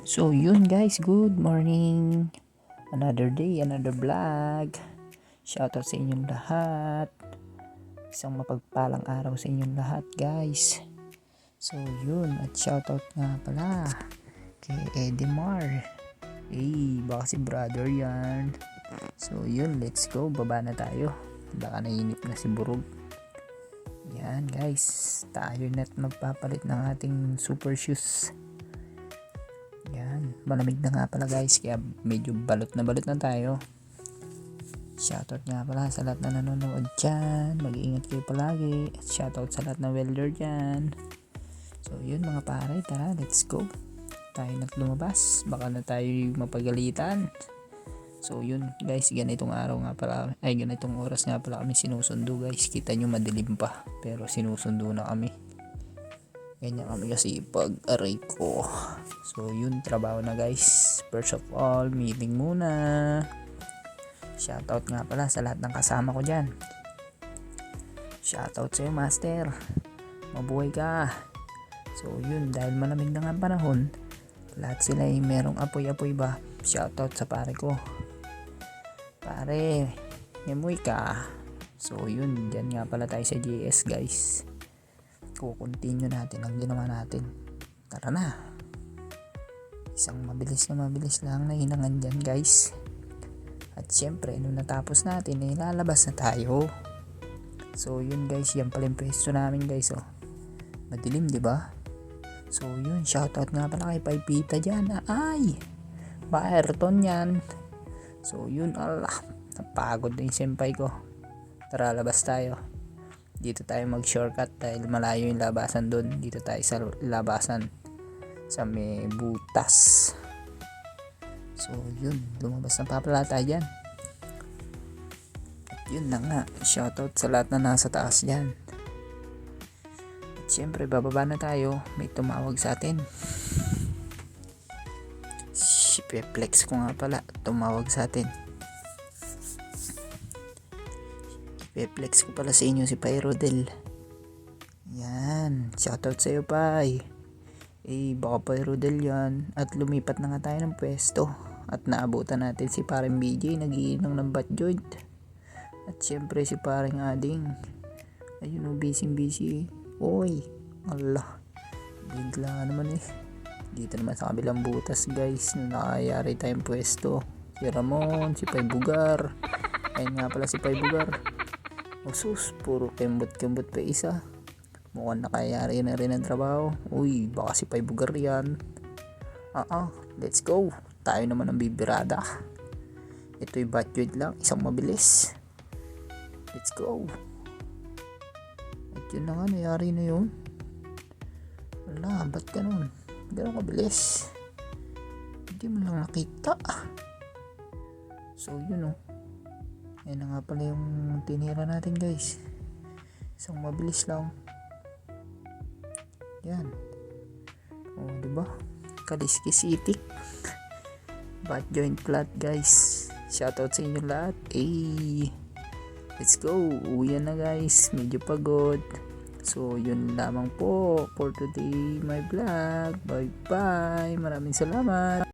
So yun guys, good morning. Another day, another vlog. Shoutout sa inyong lahat. Isang mapagpalang araw sa inyong lahat guys. So yun, at shoutout nga pala kay Edmar. Baka si brother yan. So yun, let's go, baba na tayo. Baka nainip na si Burog. Yan guys, tayo na't magpapalit ng ating super shoes. Yan, malamig na nga pala guys, kaya medyo balot na tayo. Shoutout nga pala sa lahat na nanonood dyan, mag-iingat kayo palagi. At shoutout sa lahat na welder dyan. So yun mga pare, tara let's go. Tayo na't lumabas, baka na tayo mapagalitan. So yun guys, ganitong araw nga pala, ganitong oras nga pala kami sinusundo guys. Kita nyo madilim pa, pero sinusundo na kami. Ganyan kami kasi pag-aray ko. So yun, trabaho na guys. First of all, meeting muna. Shoutout nga pala sa lahat ng kasama ko dyan. Shoutout sa'yo master, mabuhay ka. So yun, dahil malamig na nga panahon, lahat sila ay merong apoy-apoy ba. Shoutout sa pare ko, pare memoy ka. So yun, dyan nga pala tayo sa JS guys. Kukontinue natin ang ginawa natin. Tara na. Isang mabilis lang na hinangan dyan guys. At syempre nung natapos natin lalabas na tayo. So yun guys, yan pala yung pwesto namin guys. Madilim diba? So yun, shoutout nga pala kay Paipita dyan. Ayrton yan. So yun, napagod na yung senpai ko. Tara, labas tayo. Dito tayo mag shortcut dahil malayo yung labasan doon. Dito tayo sa labasan sa may butas. So yun, lumabas na papala tayo dyan. At yun na nga, shoutout sa lahat na nasa taas dyan. At syempre bababa na tayo. May tumawag sa atin. Si Peplex ko nga pala, tumawag sa atin. Peplex ko pala sa inyo si Pyrodel. Yan, shoutout sa iyo Pai. Baka Pyrodel yan. At lumipat na nga tayo ng pwesto. At naabutan natin si parang BJ, nagiinom ng butt joint. At syempre si parang Ading. Ayun busy. Oy, Allah, bigla naman Dito naman sa kabilang butas guys, nakayari tayong pwesto. Si Ramon, si Pai Bugar. Ayun nga pala si Pai Bugar. Sus, puro kembot pa isa. Mukhang nakayari na rin ang trabaho. Uy, baka si Pai Bugar yan. Let's go. Tayo naman ang bibirada. Ito'y butt joint lang, isang mabilis. Let's go. At yun na nga, nayari na yun. Wala, ba't ganun? Ganun kabilis. Hindi mo lang nakita. So yun Yan na nga pala yung tinira natin guys. Isang mabilis lang. Yan. Diba? Kaliskisitik. Butt joint flat guys. Shoutout sa inyo lahat. Let's go. Uyan na guys. Medyo pagod. So yun lamang po for today my vlog. Bye bye. Maraming salamat.